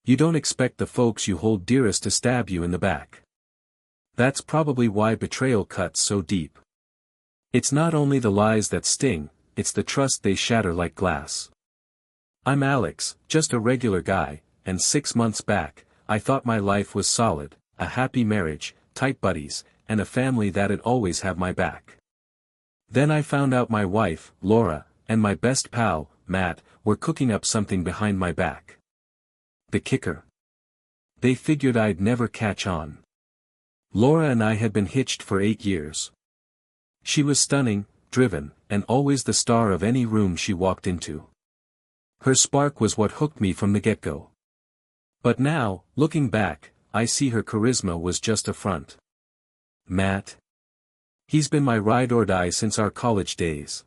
You don't expect the folks you hold dearest to stab you in the back. That's probably why betrayal cuts so deep. It's not only the lies that sting, it's the trust they shatter like glass. I'm Alex, just a regular guy, and 6 months back, I thought my life was solid, a happy marriage, tight buddies, and a family that'd always have my back. Then I found out my wife, Laura, and my best pal, Matt, were cooking up something behind my back. The kicker. They figured I'd never catch on. Laura and I had been hitched for 8 years. She was stunning, driven, and always the star of any room she walked into. Her spark was what hooked me from the get-go. But now, looking back, I see her charisma was just a front. Matt? He's been my ride or die since our college days.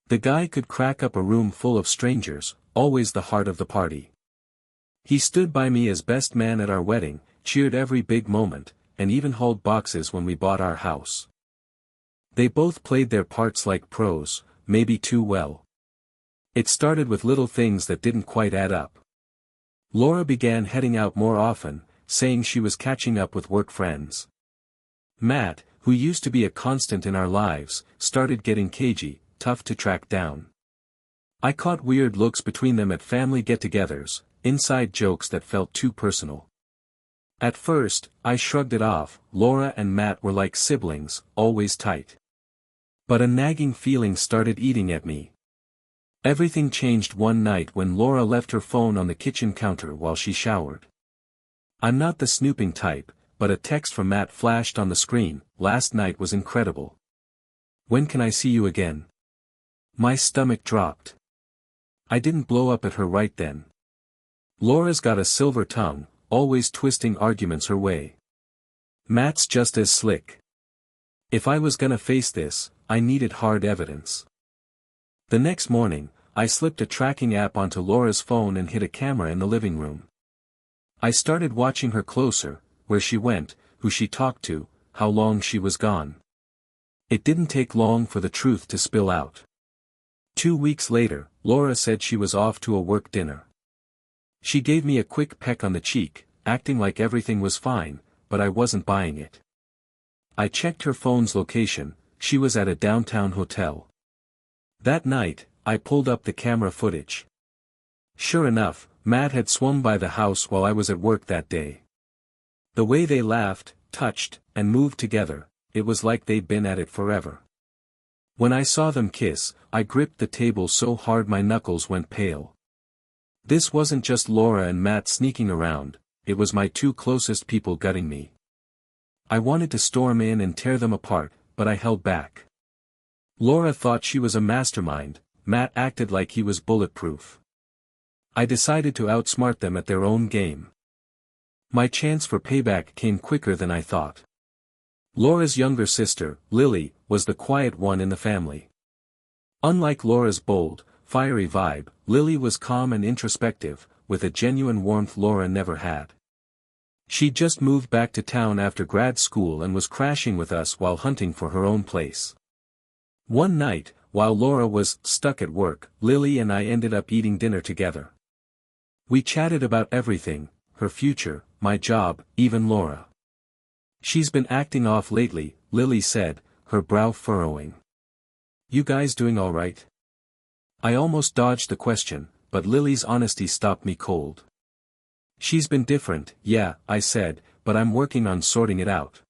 The guy could crack up a room full of strangers, always the heart of the party. He stood by me as best man at our wedding, cheered every big moment, and even hauled boxes when we bought our house. They both played their parts like pros, maybe too well. It started with little things that didn't quite add up. Laura began heading out more often, saying she was catching up with work friends. Matt, who used to be a constant in our lives, started getting cagey, tough to track down. I caught weird looks between them at family get-togethers, inside jokes that felt too personal. At first, I shrugged it off. Laura and Matt were like siblings, always tight. But a nagging feeling started eating at me. Everything changed one night when Laura left her phone on the kitchen counter while she showered. I'm not the snooping type, but a text from Matt flashed on the screen. Last night was incredible. When can I see you again? My stomach dropped. I didn't blow up at her right then. Laura's got a silver tongue, always twisting arguments her way. Matt's just as slick. If I was gonna face this, I needed hard evidence. The next morning, I slipped a tracking app onto Laura's phone and hid a camera in the living room. I started watching her closer, where she went, who she talked to, how long she was gone. It didn't take long for the truth to spill out. 2 weeks later, Laura said she was off to a work dinner. She gave me a quick peck on the cheek, acting like everything was fine, but I wasn't buying it. I checked her phone's location. She was at a downtown hotel. That night, I pulled up the camera footage. Sure enough, Matt had swung by the house while I was at work that day. The way they laughed, touched, and moved together, it was like they'd been at it forever. When I saw them kiss, I gripped the table so hard my knuckles went pale. This wasn't just Laura and Matt sneaking around, it was my 2 closest people gutting me. I wanted to storm in and tear them apart, but I held back. Laura thought she was a mastermind, Matt acted like he was bulletproof. I decided to outsmart them at their own game. My chance for payback came quicker than I thought. Laura's younger sister, Lily, was the quiet one in the family. Unlike Laura's bold, fiery vibe, Lily was calm and introspective, with a genuine warmth Laura never had. She'd just moved back to town after grad school and was crashing with us while hunting for her own place. One night, while Laura was stuck at work, Lily and I ended up eating dinner together. We chatted about everything, her future, my job, even Laura. She's been acting off lately, Lily said, her brow furrowing. You guys doing all right? I almost dodged the question, but Lily's honesty stopped me cold. She's been different, yeah, I said, but I'm working on sorting it out.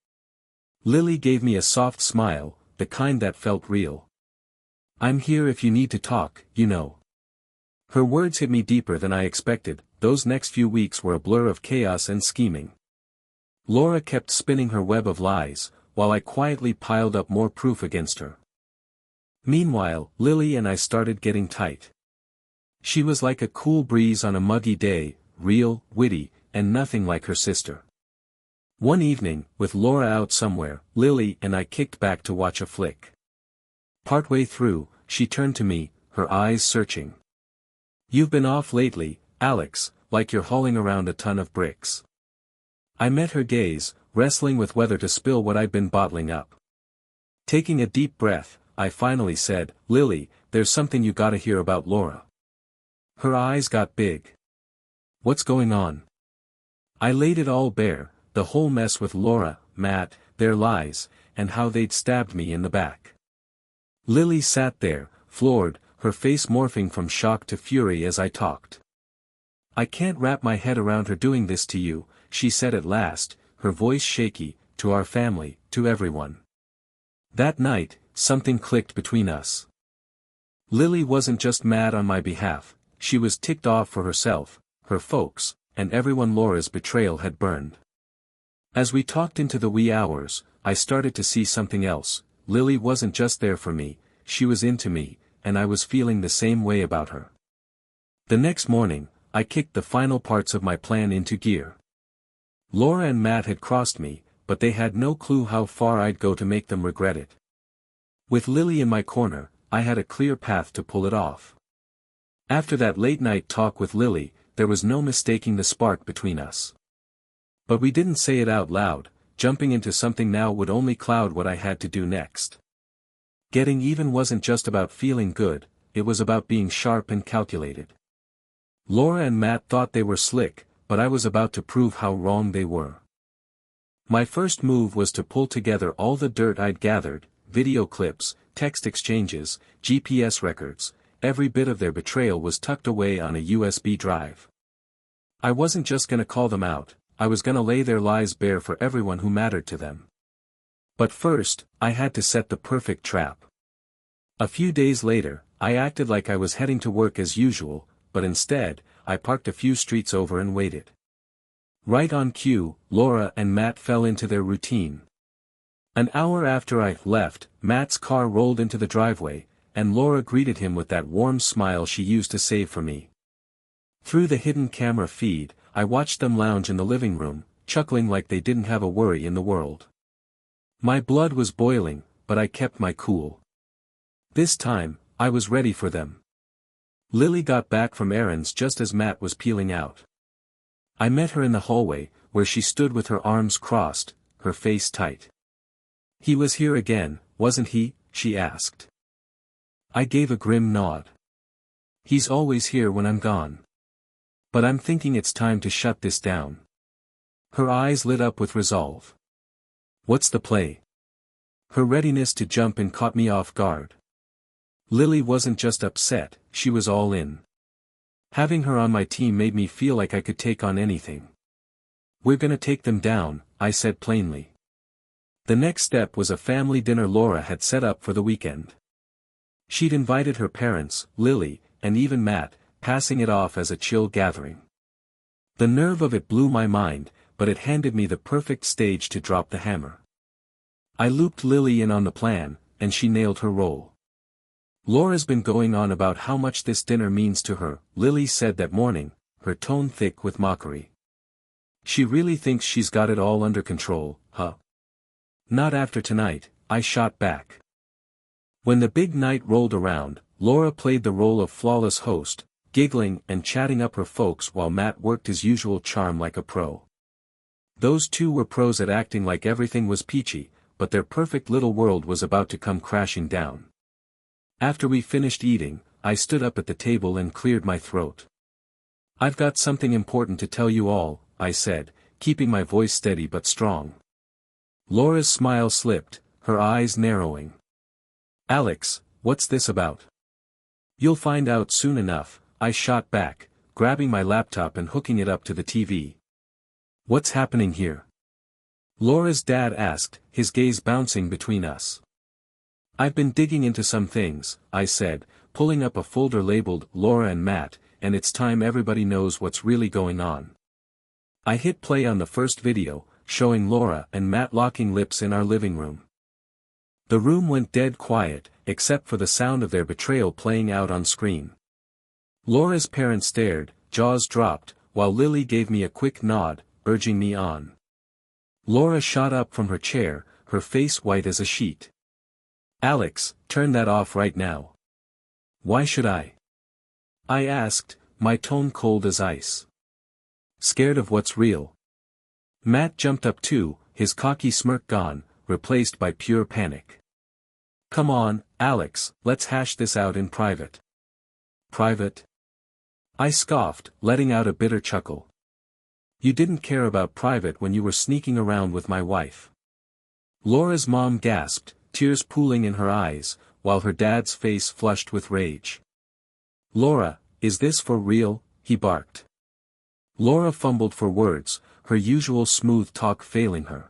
Lily gave me a soft smile, the kind that felt real. I'm here if you need to talk, you know. Her words hit me deeper than I expected. Those next few weeks were a blur of chaos and scheming. Laura kept spinning her web of lies, while I quietly piled up more proof against her. Meanwhile, Lily and I started getting tight. She was like a cool breeze on a muggy day, real, witty, and nothing like her sister. One evening, with Laura out somewhere, Lily and I kicked back to watch a flick. Partway through, she turned to me, her eyes searching. You've been off lately, Alex, like you're hauling around a ton of bricks. I met her gaze, wrestling with whether to spill what I'd been bottling up. Taking a deep breath, I finally said, Lily, there's something you gotta hear about Laura. Her eyes got big. What's going on? I laid it all bare, the whole mess with Laura, Matt, their lies, and how they'd stabbed me in the back. Lily sat there, floored, her face morphing from shock to fury as I talked. I can't wrap my head around her doing this to you, she said at last, her voice shaky, to our family, to everyone. That night, something clicked between us. Lily wasn't just mad on my behalf, she was ticked off for herself, her folks, and everyone Laura's betrayal had burned. As we talked into the wee hours, I started to see something else. Lily wasn't just there for me, she was into me, and I was feeling the same way about her. The next morning, I kicked the final parts of my plan into gear. Laura and Matt had crossed me, but they had no clue how far I'd go to make them regret it. With Lily in my corner, I had a clear path to pull it off. After that late-night talk with Lily, there was no mistaking the spark between us. But we didn't say it out loud, jumping into something now would only cloud what I had to do next. Getting even wasn't just about feeling good, it was about being sharp and calculated. Laura and Matt thought they were slick, but I was about to prove how wrong they were. My first move was to pull together all the dirt I'd gathered, video clips, text exchanges, GPS records, every bit of their betrayal was tucked away on a USB drive. I wasn't just gonna call them out, I was gonna lay their lies bare for everyone who mattered to them. But first, I had to set the perfect trap. A few days later, I acted like I was heading to work as usual, but instead, I parked a few streets over and waited. Right on cue, Laura and Matt fell into their routine. An hour after I left, Matt's car rolled into the driveway, and Laura greeted him with that warm smile she used to save for me. Through the hidden camera feed, I watched them lounge in the living room, chuckling like they didn't have a worry in the world. My blood was boiling, but I kept my cool. This time, I was ready for them. Lily got back from errands just as Matt was peeling out. I met her in the hallway, where she stood with her arms crossed, her face tight. "He was here again, wasn't he?" she asked. I gave a grim nod. "He's always here when I'm gone. But I'm thinking it's time to shut this down." Her eyes lit up with resolve. "What's the play?" Her readiness to jump in caught me off guard. Lily wasn't just upset, she was all in. Having her on my team made me feel like I could take on anything. "We're gonna take them down," I said plainly. The next step was a family dinner Laura had set up for the weekend. She'd invited her parents, Lily, and even Matt, passing it off as a chill gathering. The nerve of it blew my mind, but it handed me the perfect stage to drop the hammer. I looped Lily in on the plan, and she nailed her role. "Laura's been going on about how much this dinner means to her," Lily said that morning, her tone thick with mockery. "She really thinks she's got it all under control, huh?" "Not after tonight," I shot back. When the big night rolled around, Laura played the role of flawless host, giggling and chatting up her folks while Matt worked his usual charm like a pro. Those two were pros at acting like everything was peachy, but their perfect little world was about to come crashing down. After we finished eating, I stood up at the table and cleared my throat. "I've got something important to tell you all," I said, keeping my voice steady but strong. Laura's smile slipped, her eyes narrowing. "Alex, what's this about?" "You'll find out soon enough," I shot back, grabbing my laptop and hooking it up to the TV. "What's happening here?" Laura's dad asked, his gaze bouncing between us. "I've been digging into some things," I said, pulling up a folder labeled Laura and Matt, "and it's time everybody knows what's really going on." I hit play on the first video, showing Laura and Matt locking lips in our living room. The room went dead quiet, except for the sound of their betrayal playing out on screen. Laura's parents stared, jaws dropped, while Lily gave me a quick nod, urging me on. Laura shot up from her chair, her face white as a sheet. "Alex, turn that off right now." "Why should I?" I asked, my tone cold as ice. "Scared of what's real." Matt jumped up too, his cocky smirk gone, replaced by pure panic. "Come on, Alex, let's hash this out in private." "Private?" I scoffed, letting out a bitter chuckle. You didn't care about private when you were sneaking around with my wife. Laura's mom gasped, tears pooling in her eyes, while her dad's face flushed with rage. Laura, is this for real? He barked. Laura fumbled for words, her usual smooth talk failing her.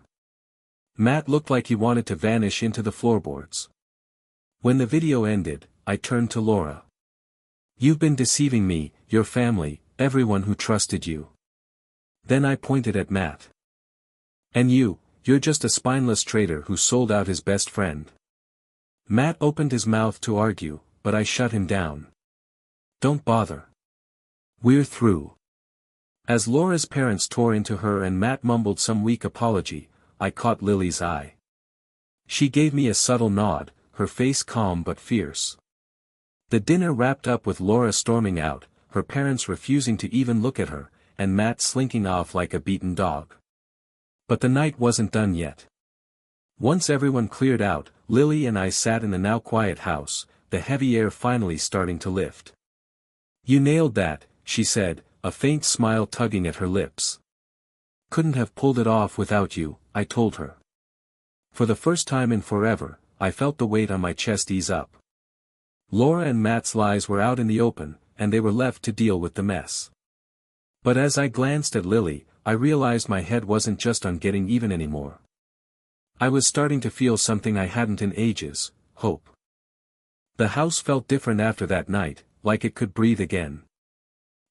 Matt looked like he wanted to vanish into the floorboards. When the video ended, I turned to Laura. You've been deceiving me, your family, everyone who trusted you. Then I pointed at Matt. And you're just a spineless traitor who sold out his best friend. Matt opened his mouth to argue, but I shut him down. Don't bother. We're through. As Laura's parents tore into her and Matt mumbled some weak apology, I caught Lily's eye. She gave me a subtle nod, her face calm but fierce. The dinner wrapped up with Laura storming out, her parents refusing to even look at her, and Matt slinking off like a beaten dog. But the night wasn't done yet. Once everyone cleared out, Lily and I sat in the now quiet house, the heavy air finally starting to lift. You nailed that, she said, a faint smile tugging at her lips. Couldn't have pulled it off without you, I told her. For the first time in forever, I felt the weight on my chest ease up. Laura and Matt's lies were out in the open, and they were left to deal with the mess. But as I glanced at Lily, I realized my head wasn't just on getting even anymore. I was starting to feel something I hadn't in ages, hope. The house felt different after that night, like it could breathe again.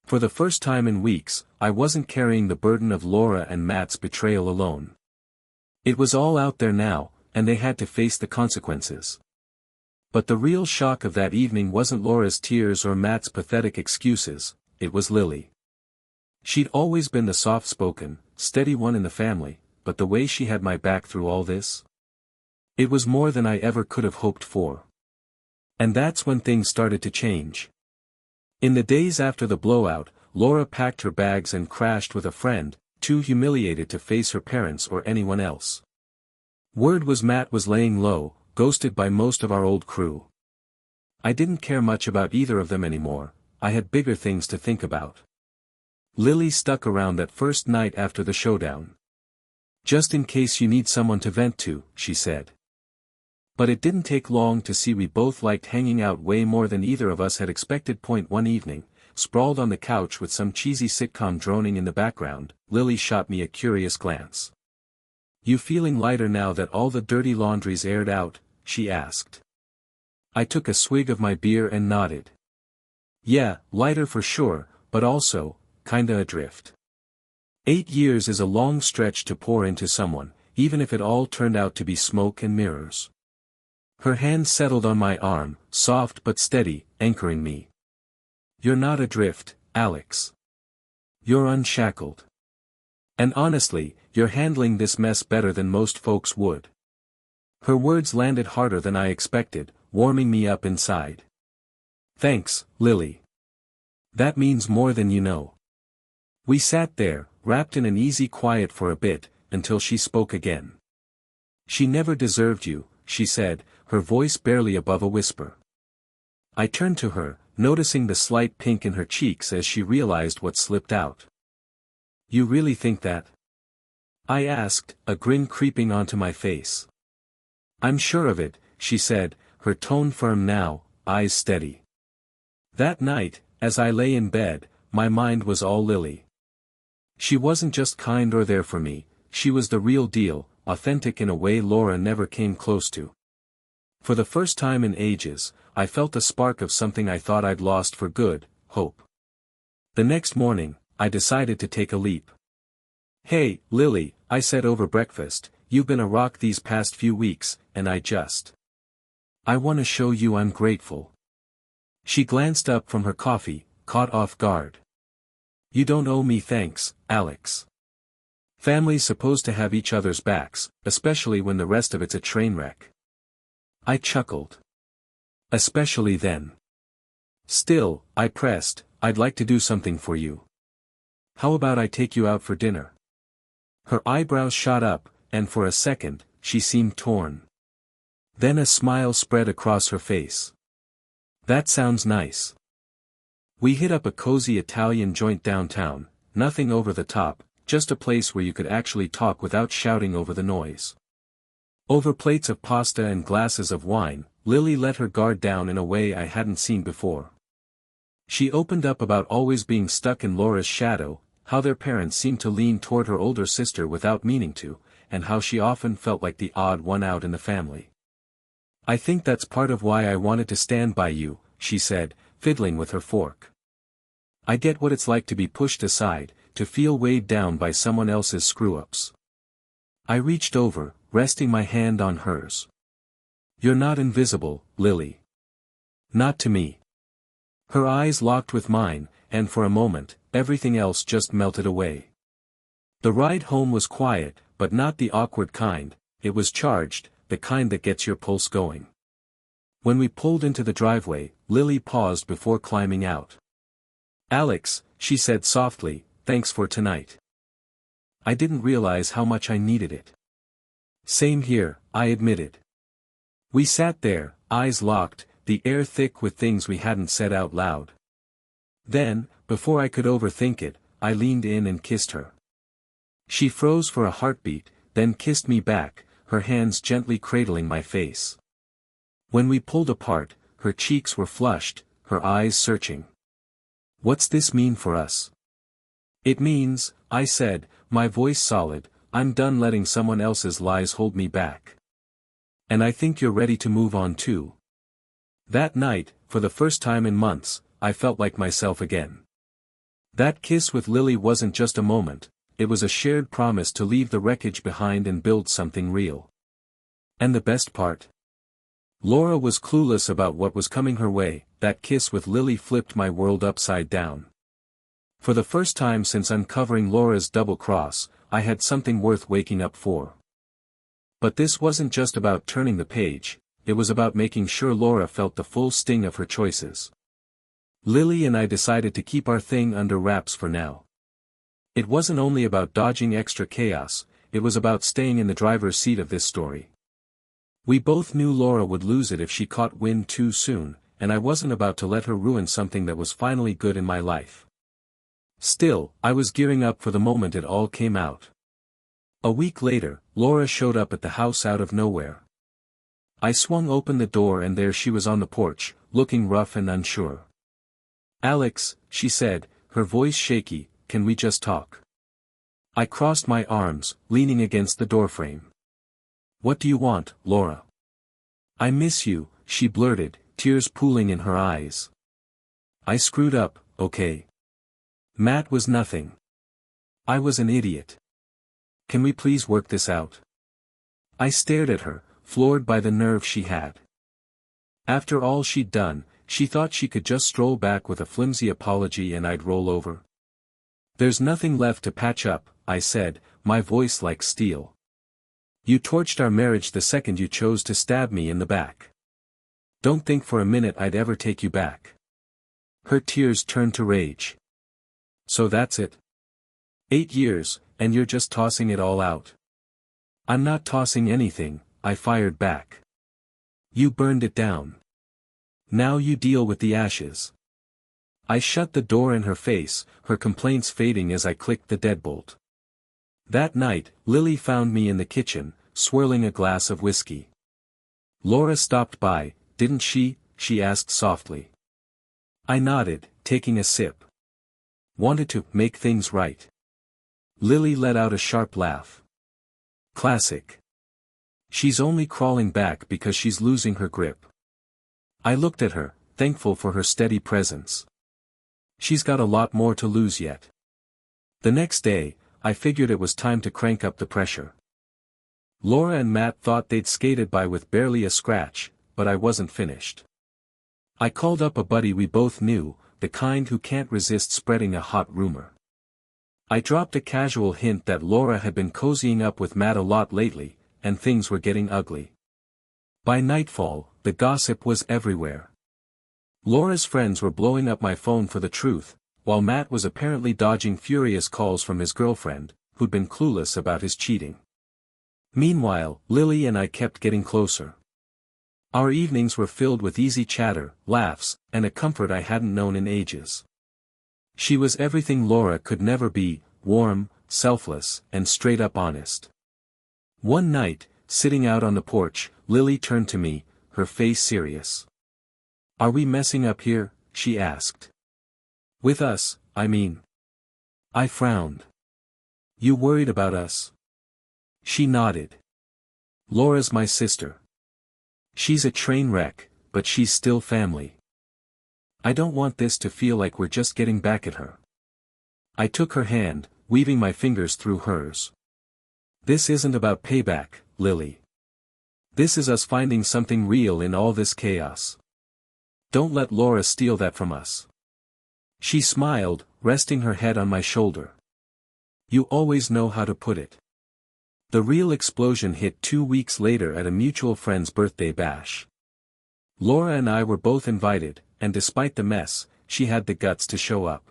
For the first time in weeks, I wasn't carrying the burden of Laura and Matt's betrayal alone. It was all out there now, and they had to face the consequences. But the real shock of that evening wasn't Laura's tears or Matt's pathetic excuses, it was Lily. She'd always been the soft-spoken, steady one in the family, but the way she had my back through all this? It was more than I ever could have hoped for. And that's when things started to change. In the days after the blowout, Laura packed her bags and crashed with a friend, too humiliated to face her parents or anyone else. Word was Matt was laying low, ghosted by most of our old crew. I didn't care much about either of them anymore, I had bigger things to think about. Lily stuck around that first night after the showdown. Just in case you need someone to vent to, she said. But it didn't take long to see we both liked hanging out way more than either of us had expected. One evening, sprawled on the couch with some cheesy sitcom droning in the background, Lily shot me a curious glance. You feeling lighter now that all the dirty laundry's aired out? She asked. I took a swig of my beer and nodded. Yeah, lighter for sure, but also, kinda adrift. 8 years is a long stretch to pour into someone, even if it all turned out to be smoke and mirrors. Her hand settled on my arm, soft but steady, anchoring me. You're not adrift, Alex. You're unshackled. And honestly, you're handling this mess better than most folks would. Her words landed harder than I expected, warming me up inside. Thanks, Lily. That means more than you know. We sat there, wrapped in an easy quiet for a bit, until she spoke again. She never deserved you, she said, her voice barely above a whisper. I turned to her, noticing the slight pink in her cheeks as she realized what slipped out. You really think that? I asked, a grin creeping onto my face. I'm sure of it, she said, her tone firm now, eyes steady. That night, as I lay in bed, my mind was all Lily. She wasn't just kind or there for me, she was the real deal, authentic in a way Laura never came close to. For the first time in ages, I felt a spark of something I thought I'd lost for good, hope. The next morning, I decided to take a leap. Hey, Lily, I said over breakfast, you've been a rock these past few weeks, and I want to show you I'm grateful. She glanced up from her coffee, caught off guard. You don't owe me thanks, Alex. Family's supposed to have each other's backs, especially when the rest of it's a train wreck. I chuckled. Especially then. Still, I pressed, I'd like to do something for you. How about I take you out for dinner? Her eyebrows shot up, and for a second, she seemed torn. Then a smile spread across her face. That sounds nice. We hit up a cozy Italian joint downtown, nothing over the top, just a place where you could actually talk without shouting over the noise. Over plates of pasta and glasses of wine, Lily let her guard down in a way I hadn't seen before. She opened up about always being stuck in Laura's shadow, how their parents seemed to lean toward her older sister without meaning to, and how she often felt like the odd one out in the family. "I think that's part of why I wanted to stand by you," she said, fiddling with her fork. "I get what it's like to be pushed aside, to feel weighed down by someone else's screw-ups." I reached over, resting my hand on hers. "You're not invisible, Lily. Not to me." Her eyes locked with mine, and for a moment, everything else just melted away. The ride home was quiet, but not the awkward kind. It was charged, the kind that gets your pulse going. When we pulled into the driveway, Lily paused before climbing out. "Alex," she said softly, "thanks for tonight. I didn't realize how much I needed it." "Same here," I admitted. We sat there, eyes locked, the air thick with things we hadn't said out loud. Then, before I could overthink it, I leaned in and kissed her. She froze for a heartbeat, then kissed me back, her hands gently cradling my face. When we pulled apart, her cheeks were flushed, her eyes searching. "What's this mean for us?" "It means," I said, my voice solid, "I'm done letting someone else's lies hold me back. And I think you're ready to move on too." That night, for the first time in months, I felt like myself again. That kiss with Lily wasn't just a moment, it was a shared promise to leave the wreckage behind and build something real. And the best part? Laura was clueless about what was coming her way. That kiss with Lily flipped my world upside down. For the first time since uncovering Laura's double cross, I had something worth waking up for. But this wasn't just about turning the page, it was about making sure Laura felt the full sting of her choices. Lily and I decided to keep our thing under wraps for now. It wasn't only about dodging extra chaos, it was about staying in the driver's seat of this story. We both knew Laura would lose it if she caught wind too soon, and I wasn't about to let her ruin something that was finally good in my life. Still, I was gearing up for the moment it all came out. A week later, Laura showed up at the house out of nowhere. I swung open the door and there she was on the porch, looking rough and unsure. "Alex," she said, her voice shaky, "can we just talk?" I crossed my arms, leaning against the doorframe. "What do you want, Laura?" "I miss you," she blurted, tears pooling in her eyes. I screwed up, okay. Matt was nothing. I was an idiot. Can we please work this out? I stared at her, floored by the nerve she had. After all she'd done, she thought she could just stroll back with a flimsy apology and I'd roll over. "There's nothing left to patch up," I said, my voice like steel. "You torched our marriage the second you chose to stab me in the back. Don't think for a minute I'd ever take you back." Her tears turned to rage. "So that's it? 8 years, and you're just tossing it all out?" "I'm not tossing anything," I fired back. "You burned it down. Now you deal with the ashes." I shut the door in her face, her complaints fading as I clicked the deadbolt. That night, Lily found me in the kitchen, swirling a glass of whiskey. "Laura stopped by, didn't she?" she asked softly. I nodded, taking a sip. "Wanted to make things right." Lily let out a sharp laugh. "Classic. She's only crawling back because she's losing her grip." I looked at her, thankful for her steady presence. She's got a lot more to lose yet. The next day, I figured it was time to crank up the pressure. Laura and Matt thought they'd skated by with barely a scratch, but I wasn't finished. I called up a buddy we both knew, the kind who can't resist spreading a hot rumor. I dropped a casual hint that Laura had been cozying up with Matt a lot lately, and things were getting ugly. By nightfall, the gossip was everywhere. Laura's friends were blowing up my phone for the truth, while Matt was apparently dodging furious calls from his girlfriend, who'd been clueless about his cheating. Meanwhile, Lily and I kept getting closer. Our evenings were filled with easy chatter, laughs, and a comfort I hadn't known in ages. She was everything Laura could never be, warm, selfless, and straight up honest. One night, sitting out on the porch, Lily turned to me, her face serious. "Are we messing up here?" she asked. "With us, I mean." I frowned. "You worried about us?" She nodded. "Laura's my sister. She's a train wreck, but she's still family. I don't want this to feel like we're just getting back at her." I took her hand, weaving my fingers through hers. "This isn't about payback, Lily. This is us finding something real in all this chaos. Don't let Laura steal that from us." She smiled, resting her head on my shoulder. "You always know how to put it." The real explosion hit 2 weeks later at a mutual friend's birthday bash. Laura and I were both invited, and despite the mess, she had the guts to show up.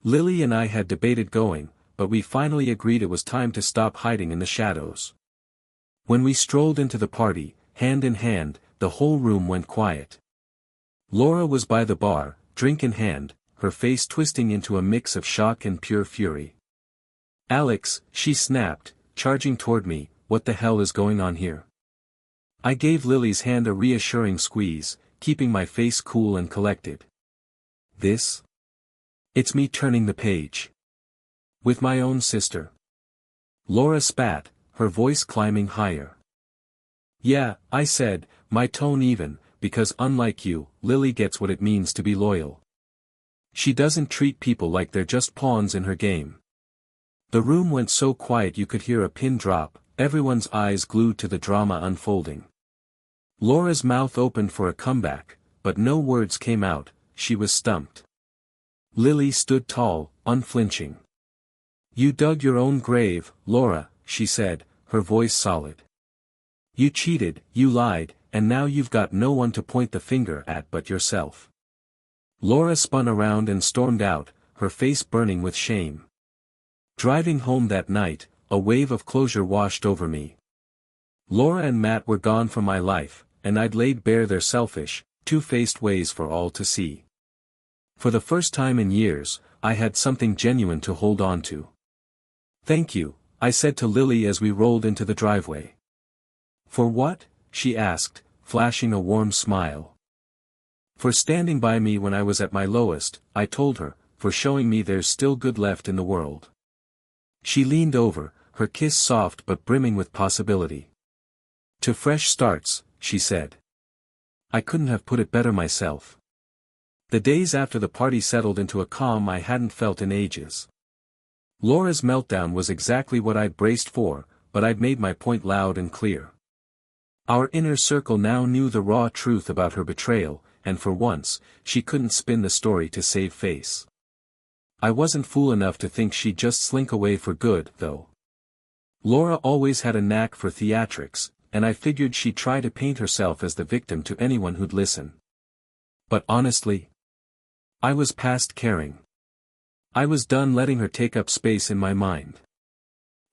Lily and I had debated going, but we finally agreed it was time to stop hiding in the shadows. When we strolled into the party, hand in hand, the whole room went quiet. Laura was by the bar, drink in hand, her face twisting into a mix of shock and pure fury. "Alex," she snapped, charging toward me, "what the hell is going on here?" I gave Lily's hand a reassuring squeeze, keeping my face cool and collected. "This? It's me turning the page. With my own sister." Laura spat, her voice climbing higher. "Yeah," I said, my tone even, because unlike you, Lily gets what it means to be loyal. She doesn't treat people like they're just pawns in her game. The room went so quiet you could hear a pin drop, everyone's eyes glued to the drama unfolding. Laura's mouth opened for a comeback, but no words came out, she was stumped. Lily stood tall, unflinching. "You dug your own grave, Laura," she said, her voice solid. "You cheated, you lied, and now you've got no one to point the finger at but yourself." Laura spun around and stormed out, her face burning with shame. Driving home that night, a wave of closure washed over me. Laura and Matt were gone from my life, and I'd laid bare their selfish, two-faced ways for all to see. For the first time in years, I had something genuine to hold on to. "Thank you," I said to Lily as we rolled into the driveway. "For what?" she asked, flashing a warm smile. "For standing by me when I was at my lowest," I told her, "for showing me there's still good left in the world." She leaned over, her kiss soft but brimming with possibility. "To fresh starts," she said. I couldn't have put it better myself. The days after the party settled into a calm I hadn't felt in ages. Laura's meltdown was exactly what I'd braced for, but I'd made my point loud and clear. Our inner circle now knew the raw truth about her betrayal, and for once, she couldn't spin the story to save face. I wasn't fool enough to think she'd just slink away for good, though. Laura always had a knack for theatrics, and I figured she'd try to paint herself as the victim to anyone who'd listen. But honestly, I was past caring. I was done letting her take up space in my mind.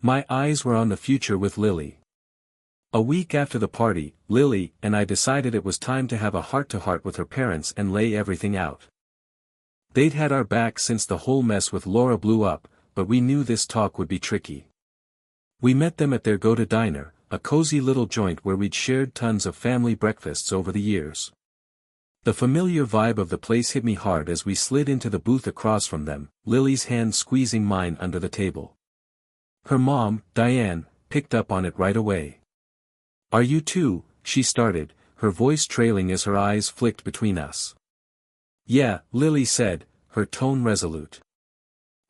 My eyes were on the future with Lily. A week after the party, Lily and I decided it was time to have a heart-to-heart with her parents and lay everything out. They'd had our back since the whole mess with Laura blew up, but we knew this talk would be tricky. We met them at their go-to diner, a cozy little joint where we'd shared tons of family breakfasts over the years. The familiar vibe of the place hit me hard as we slid into the booth across from them, Lily's hand squeezing mine under the table. Her mom, Diane, picked up on it right away. "Are you two?" she started, her voice trailing as her eyes flicked between us. "Yeah," Lily said, her tone resolute.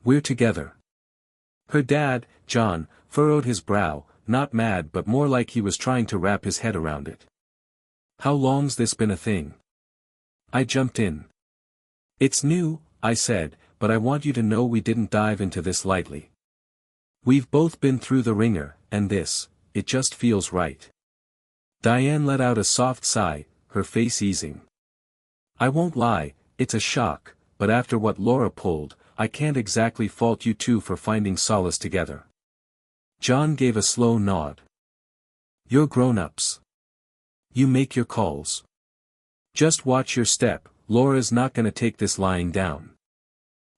"We're together." Her dad, John, furrowed his brow, not mad but more like he was trying to wrap his head around it. "How long's this been a thing?" I jumped in. "It's new," I said, "but I want you to know we didn't dive into this lightly. We've both been through the ringer, and it just feels right." Diane let out a soft sigh, her face easing. "I won't lie, it's a shock, but after what Laura pulled, I can't exactly fault you two for finding solace together." John gave a slow nod. "You're grown-ups. You make your calls. Just watch your step, Laura's not gonna take this lying down."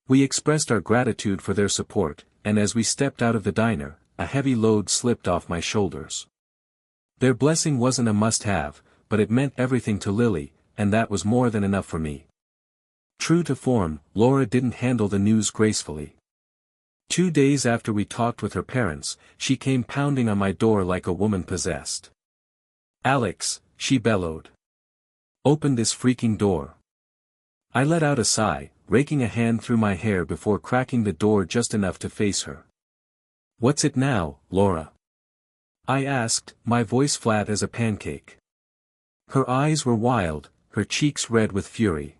We expressed our gratitude for their support, and as we stepped out of the diner, a heavy load slipped off my shoulders. Their blessing wasn't a must-have, but it meant everything to Lily, and that was more than enough for me. True to form, Laura didn't handle the news gracefully. 2 days after we talked with her parents, she came pounding on my door like a woman possessed. "Alex," she bellowed. "Open this freaking door." I let out a sigh, raking a hand through my hair before cracking the door just enough to face her. "What's it now, Laura?" I asked, my voice flat as a pancake. Her eyes were wild, her cheeks red with fury.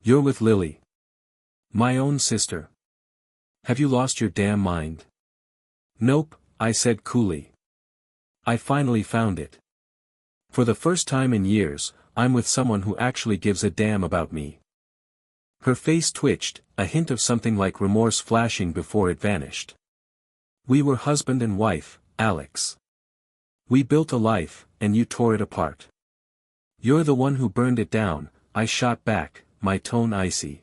"You're with Lily. My own sister. Have you lost your damn mind?" "Nope," I said coolly. "I finally found it. For the first time in years, I'm with someone who actually gives a damn about me." Her face twitched, a hint of something like remorse flashing before it vanished. "We were husband and wife, Alex. We built a life, and you tore it apart. You're the one who burned it down," I shot back, my tone icy.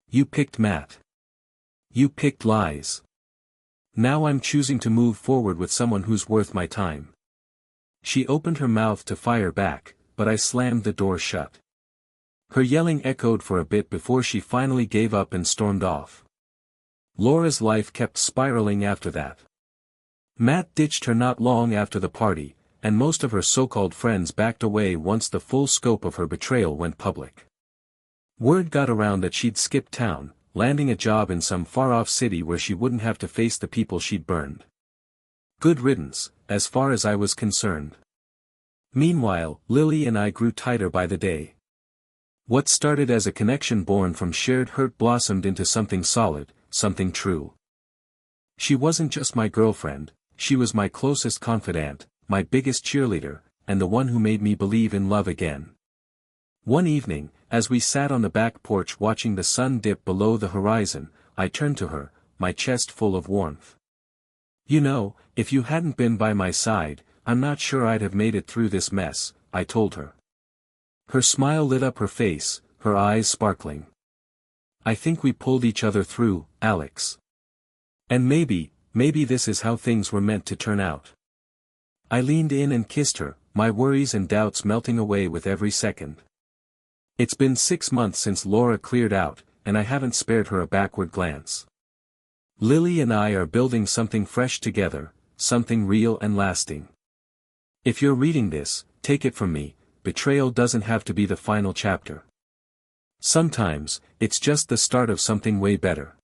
"You picked Matt. You picked lies. Now I'm choosing to move forward with someone who's worth my time." She opened her mouth to fire back, but I slammed the door shut. Her yelling echoed for a bit before she finally gave up and stormed off. Laura's life kept spiraling after that. Matt ditched her not long after the party, and most of her so-called friends backed away once the full scope of her betrayal went public. Word got around that she'd skipped town, landing a job in some far-off city where she wouldn't have to face the people she'd burned. Good riddance, as far as I was concerned. Meanwhile, Lily and I grew tighter by the day. What started as a connection born from shared hurt blossomed into something solid, something true. She wasn't just my girlfriend, she was my closest confidant, my biggest cheerleader, and the one who made me believe in love again. One evening, as we sat on the back porch watching the sun dip below the horizon, I turned to her, my chest full of warmth. "You know, if you hadn't been by my side, I'm not sure I'd have made it through this mess," I told her. Her smile lit up her face, her eyes sparkling. "I think we pulled each other through, Alex. And maybe this is how things were meant to turn out." I leaned in and kissed her, my worries and doubts melting away with every second. It's been 6 months since Laura cleared out, and I haven't spared her a backward glance. Lily and I are building something fresh together, something real and lasting. If you're reading this, take it from me, betrayal doesn't have to be the final chapter. Sometimes, it's just the start of something way better.